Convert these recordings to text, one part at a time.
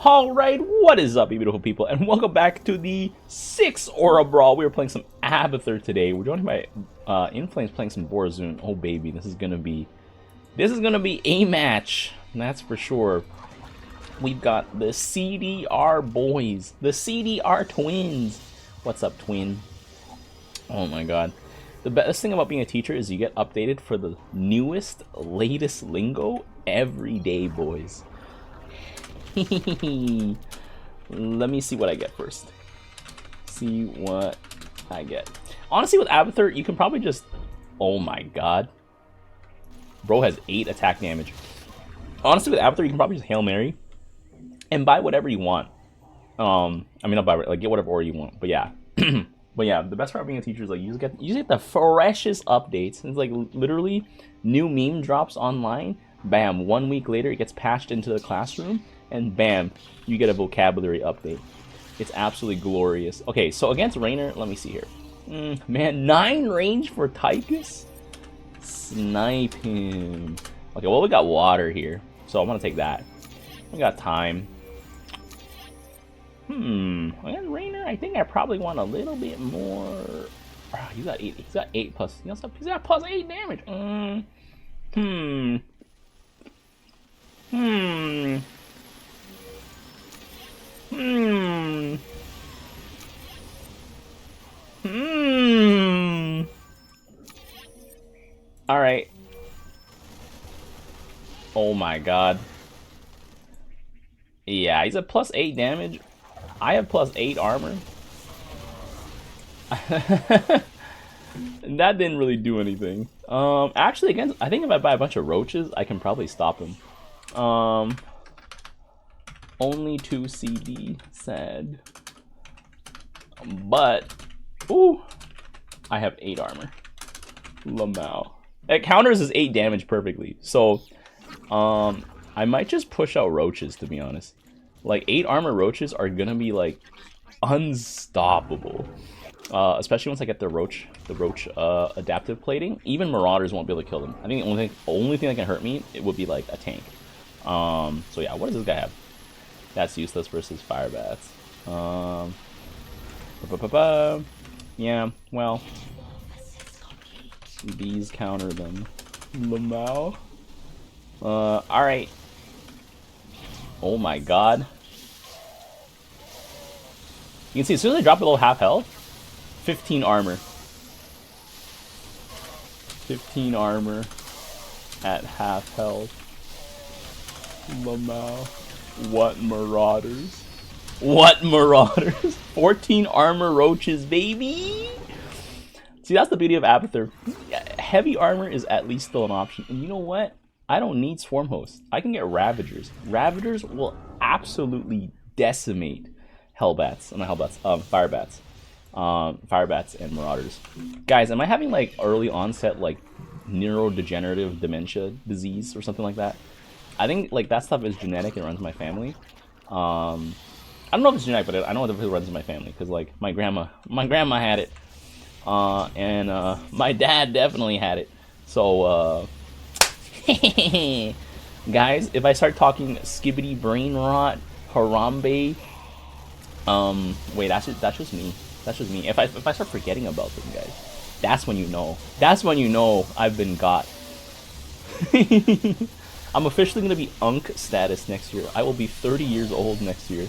Alright, what is up, you beautiful people, and welcome back to the 6 Aura Brawl. We are playing some Abathur today. We're joined by Inflames playing some Borazun. Oh baby, this is gonna be a match, that's for sure. We've got the CDR boys, the CDR twins. What's up, twin? Oh my god. The best thing about being a teacher is you get updated for the newest, latest lingo every day, boys. Let me see what I get first. See what I get. Honestly, with Abathur, you can probably just... Oh my god. Bro has 8 attack damage. Honestly, with Abathur, you can probably just Hail Mary and buy whatever you want. I mean, not buy, like, get whatever order you want. But yeah. But yeah, the best part of being a teacher is, like, you just get the freshest updates. It's like, literally, new meme drops online. Bam, 1 week later, it gets patched into the classroom. And bam, you get a vocabulary update. It's absolutely glorious. Okay, so against Rainer, let me see here. Man, 9 range for Tychus? Snipe him. Okay, well, we got water here, so I'm gonna take that. We got time. Against Rainer, I think I probably want a little bit more. Oh, you got 8. He's got 8 plus. He's got plus 8 damage. Alright. Oh my god. Yeah, he's at plus 8 damage. I have plus 8 armor. That didn't really do anything. Actually, against, I think if I buy a bunch of roaches, I can probably stop him. Only 2 CD, sad. But, ooh, I have 8 armor. Lamau. It counters his 8 damage perfectly. So, I might just push out roaches, to be honest. Like, 8 armor roaches are gonna be, like, unstoppable. Especially once I get the roach adaptive plating. Even marauders won't be able to kill them. I think the only thing that can hurt me, it would be, like, a tank. So yeah, what does this guy have? That's useless versus fire bats. Yeah, well, these counter them. Lamau. Alright. Oh my god. You can see as soon as I drop below half health, 15 armor. 15 armor at half health. Lamau. What marauders? What marauders? 14 armor roaches, baby! See, that's the beauty of Abathur. Heavy armor is at least still an option. And you know what? I don't need Swarm Hosts. I can get Ravagers. Ravagers will absolutely decimate Hellbats. Not Hellbats, Firebats. Firebats and Marauders. Guys, am I having, like, early onset, like, neurodegenerative dementia disease or something like that? I think, like, that stuff is genetic and runs in my family. I don't know if it's genetic, but I know it runs in my family, because, like, my grandma had it. And my dad definitely had it. So, guys, if I start talking skibbity brain rot, Harambe, wait, that's just me. That's just me. If I start forgetting about them, guys, that's when you know. That's when you know I've been got. I'm officially going to be Unk status next year. I will be 30 years old next year.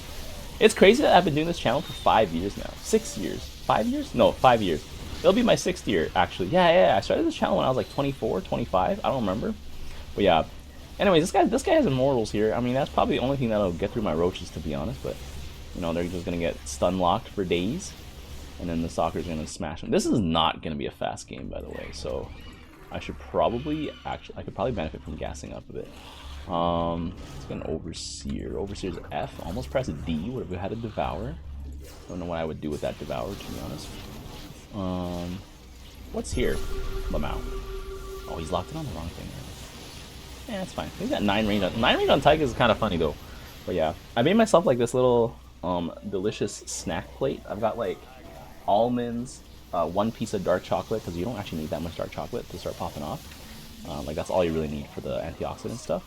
It's crazy that I've been doing this channel for 5 years now. 6 years. 5 years? No, 5 years. It'll be my 6th year, actually. Yeah. I started this channel when I was like 24, 25. I don't remember. But yeah. Anyways, this guy has immortals here. I mean, that's probably the only thing that'll get through my roaches, to be honest. But, you know, they're just going to get stun locked for days. And then the soccer's going to smash them. This is not going to be a fast game, by the way. So I should probably, I could probably benefit from gassing up a bit. Let's get an Overseer. Overseer's F. Almost press D. What if we had a Devour? Don't know what I would do with that Devour, to be honest. What's here? Lamau. Oh, he's locked in on the wrong thing. Yeah, that's fine. He's got 9 range on. 9 range on Tychus is kind of funny, though. But yeah. I made myself, like, this little, delicious snack plate. I've got, like, almonds, 1 piece of dark chocolate, because you don't actually need that much dark chocolate to start popping off. Like, that's all you really need for the antioxidant stuff.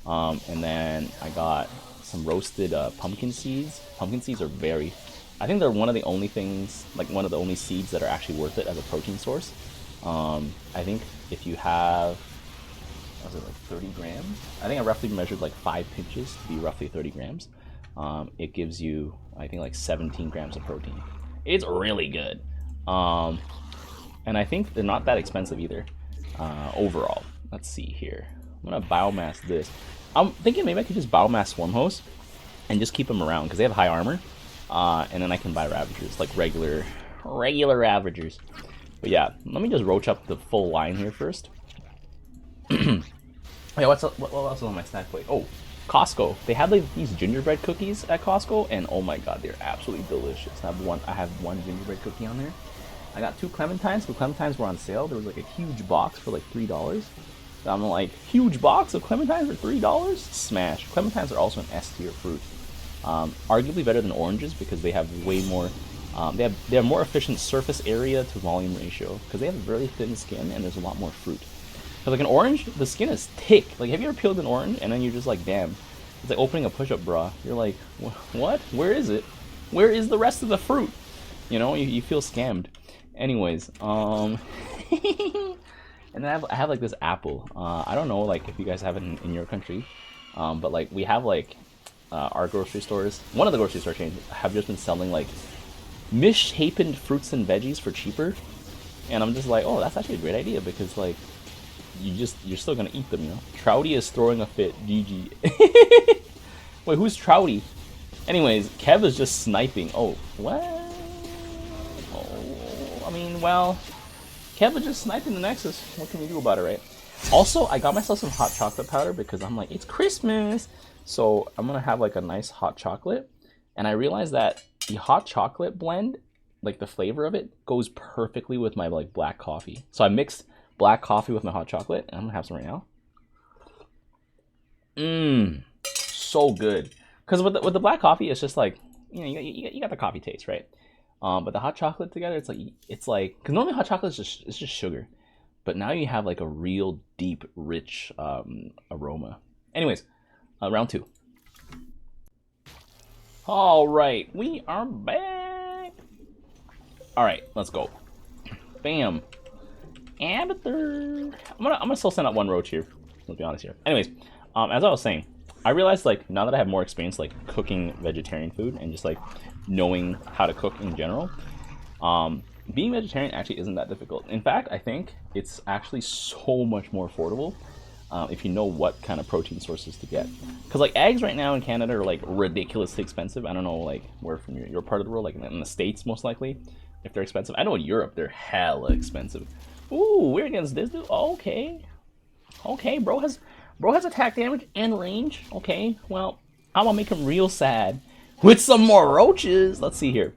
And then I got some roasted pumpkin seeds. Pumpkin seeds are very, I think they're one of the only things, like one of the only seeds that are actually worth it as a protein source. I think if you have, what was it, like 30 grams? I think I roughly measured like 5 pinches to be roughly 30 grams. It gives you, I think, like 17 grams of protein. It's really good. And I think they're not that expensive either, overall. Let's see here. I'm gonna biomass this. I'm thinking maybe I could just biomass Swarm Host and just keep them around because they have high armor. And then I can buy Ravagers, like regular Ravagers. But yeah, let me just roach up the full line here first. Yeah, what else is on my snack plate? Oh, Costco. They had like these gingerbread cookies at Costco, and oh my god, they're absolutely delicious. I have one gingerbread cookie on there. I got 2 clementines. The clementines were on sale. There was like a huge box for like $3. So I'm like, huge box of clementines for $3? Smash. Clementines are also an S tier fruit. Arguably better than oranges because they have way more. They have more efficient surface area to volume ratio because they have a very thin skin and there's a lot more fruit. But like an orange, the skin is thick. Like, have you ever peeled an orange and then you're just like, damn, it's like opening a push-up bra. You're like, what? Where is it? Where is the rest of the fruit? You know, you feel scammed. Anyways, and then I have like this apple. I don't know like if you guys have it in your country, but like we have like our grocery stores. One of the grocery store chains have just been selling like misshapen fruits and veggies for cheaper, and I'm just like, oh, that's actually a great idea because like you're still gonna eat them, you know. Trouty is throwing a fit. GG. Wait, who's Trouty? Anyways, Kev is just sniping. Oh, what? I mean, well, Kev was just sniping the Nexus. What can we do about it, right? Also, I got myself some hot chocolate powder because I'm like, it's Christmas. So I'm going to have like a nice hot chocolate. And I realized that the hot chocolate blend, like the flavor of it, goes perfectly with my like black coffee. So I mixed black coffee with my hot chocolate. And I'm going to have some right now. So good. Because with the black coffee, it's just like, you know, you got the coffee taste, right? But the hot chocolate together, it's like, because normally hot chocolate is just sugar, but now you have like a real deep, rich aroma. Anyways, round 2. All right, we are back. All right, let's go. Bam, Abathur. I'm gonna still send out one roach here. Let's be honest here. Anyways, as I was saying, I realized like now that I have more experience like cooking vegetarian food and just like knowing how to cook in general, being vegetarian actually isn't that difficult. In fact, I think it's actually so much more affordable if you know what kind of protein sources to get. Because like eggs right now in Canada are like ridiculously expensive. I don't know like where from your part of the world, like in the States most likely, if they're expensive. I know in Europe they're hella expensive. Ooh, we're against this dude. Oh, okay, bro has attack damage and range. Okay, well, I'm gonna make him real sad with some more roaches. Let's see here.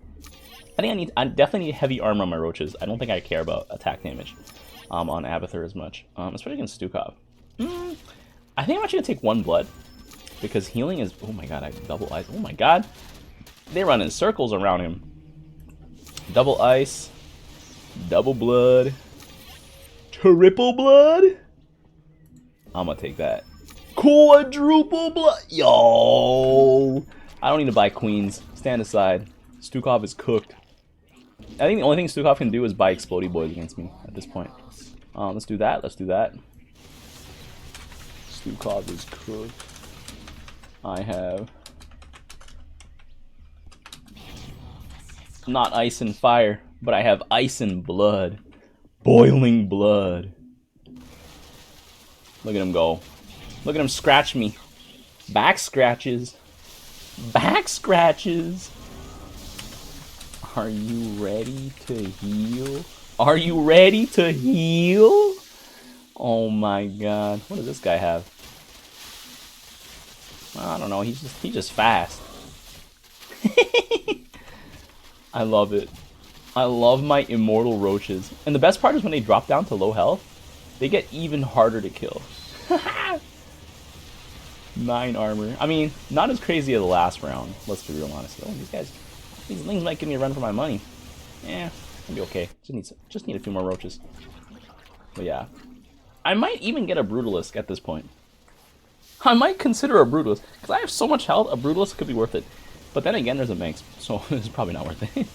I definitely need heavy armor on my roaches. I don't think I care about attack damage on Abathur as much, especially against Stukov. I think I'm actually gonna take 1 blood because healing is. Oh my god, I double ice. Oh my god, they run in circles around him. Double ice, double blood, triple blood. I'm gonna take that. Quadruple blood. Yo, I don't need to buy queens. Stand aside. Stukov is cooked. I think the only thing Stukov can do is buy explodey boys against me at this point. Let's do that. Let's do that. Stukov is cooked. I have not ice and fire, but I have ice and blood. Boiling blood. Look at him go. Look at him scratch me. Back scratches. Back scratches. Are you ready to heal? Are you ready to heal? Oh my god. What does this guy have? I don't know. He's just fast. I love it. I love my immortal roaches. And the best part is when they drop down to low health, they get even harder to kill. 9 armor. I mean, not as crazy as the last round. Let's be real honest. Oh, these things might give me a run for my money. Yeah, I'll be okay. Just need a few more roaches. But yeah, I might even get a Brutalisk at this point. I might consider a Brutalist, because I have so much health, a Brutalist could be worth it. But then again, there's a Manx, so it's probably not worth it.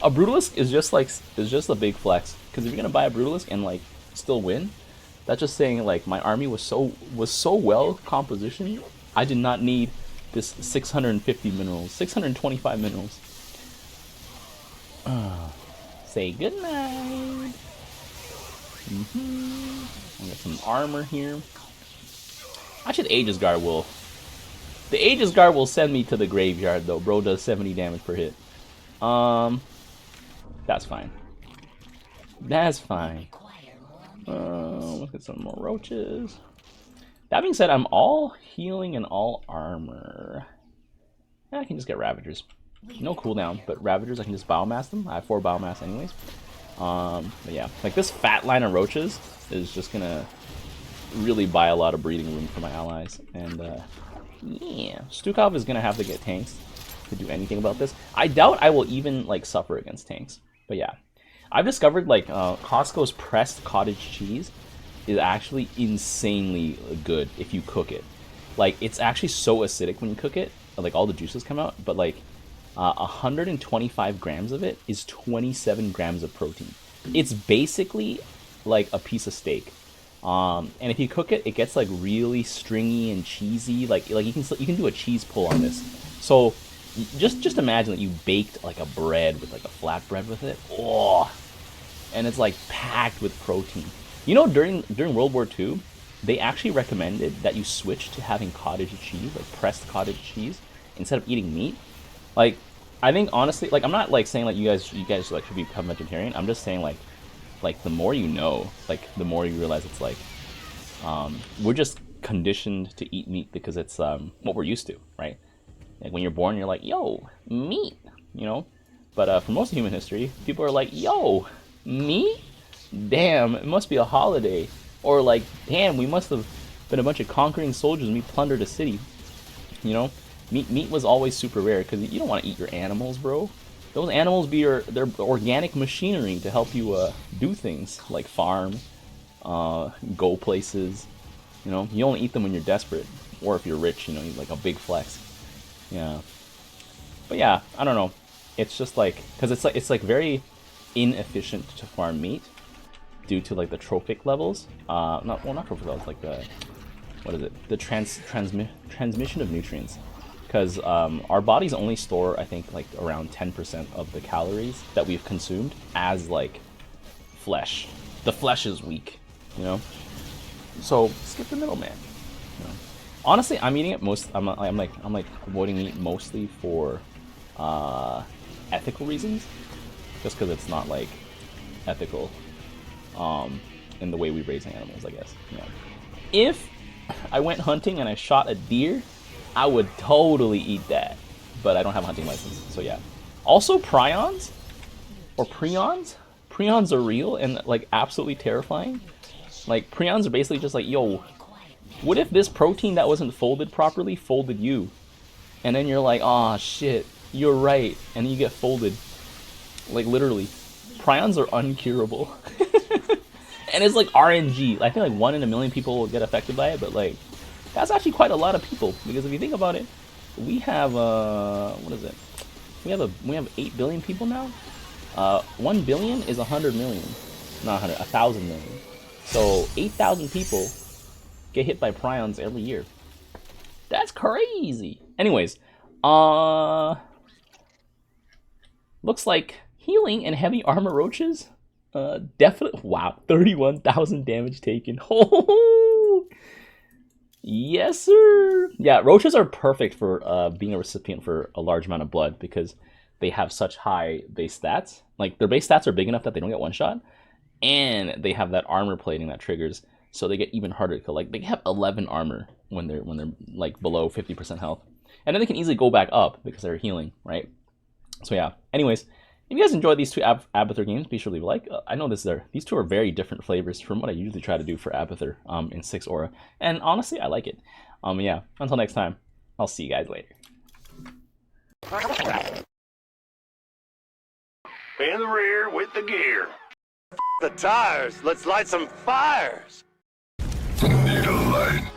A Brutalist is just like, is just a big flex, because if you're gonna buy a Brutalist and like still win, that's just saying like my army was so well compositioned, I did not need this 650 minerals, 625 minerals. Say goodnight. I got some armor here. Actually, the Aegis Guard will. The Aegis Guard will send me to the graveyard though. Bro does 70 damage per hit. That's fine. That's fine. Look at some more roaches. That being said, I'm all healing and all armor. I can just get Ravagers. No cooldown, but Ravagers, I can just biomass them. I have 4 biomass anyways. But yeah, like this fat line of roaches is just gonna really buy a lot of breathing room for my allies. And yeah, Stukov is gonna have to get tanks to do anything about this. I doubt I will even like suffer against tanks. But yeah, I've discovered like Costco's pressed cottage cheese is actually insanely good if you cook it. Like it's actually so acidic when you cook it, like all the juices come out, but like 125 grams of it is 27 grams of protein. It's basically like a piece of steak. And if you cook it, it gets like really stringy and cheesy. Like you can do a cheese pull on this. So just imagine that you baked like a bread with like a flatbread with it. Oh, and it's like packed with protein. You know, during World War II, they actually recommended that you switch to having cottage cheese, like pressed cottage cheese, instead of eating meat. Like, I think honestly, like I'm not like saying like you guys like should become vegetarian. I'm just saying like the more you know, like the more you realize it's like we're just conditioned to eat meat because it's what we're used to, right? Like when you're born, you're like, yo, meat, you know. But for most of human history, people are like, yo, meat? Damn, it must be a holiday. Or like, damn, we must have been a bunch of conquering soldiers and we plundered a city, you know. Meat was always super rare because you don't want to eat your animals, bro. Those animals they're organic machinery to help you do things like farm, go places. You know, you only eat them when you're desperate or if you're rich. You know, like a big flex. Yeah. But yeah, I don't know. It's just like because it's like very inefficient to farm meat due to like the trophic levels. Not trophic levels, like the what is it? The transmission of nutrients. Because our bodies only store, I think, like around 10% of the calories that we've consumed as like flesh. The flesh is weak, you know. So skip the middleman. You know? Honestly, I'm eating it I'm like avoiding meat mostly for ethical reasons, just because it's not like ethical in the way we raise animals, I guess. You know? If I went hunting and I shot a deer, I would totally eat that, but I don't have a hunting license, so yeah. Also, prions, or prions? Prions are real and like absolutely terrifying. Like, prions are basically just like, yo, what if this protein that wasn't folded properly folded you? And then you're like, oh shit, you're right, and then you get folded. Like, literally. Prions are uncurable. And it's like RNG. I think like 1 in a million people will get affected by it, but like, that's actually quite a lot of people, because if you think about it, we have what is it? We have 8 billion people now. 1 billion is 100 million, not 100, 1,000 million. So 8,000 people get hit by prions every year. That's crazy. Anyways, looks like healing and heavy armor roaches. Definitely. Wow, 31,000 damage taken. Yes, sir. Yeah, roaches are perfect for being a recipient for a large amount of blood because they have such high base stats. Like, their base stats are big enough that they don't get one shot, and they have that armor plating that triggers, so they get even harder to kill. Like, they have 11 armor when they're like below 50% health, and then they can easily go back up because they're healing, right? So yeah. Anyways, if you guys enjoyed these two Abathur games, be sure to leave a like. I know these two are very different flavors from what I usually try to do for Abathur in 6 Aura. And honestly, I like it. Yeah, until next time, I'll see you guys later. In the rear with the gear. The tires, let's light some fires! Need a light.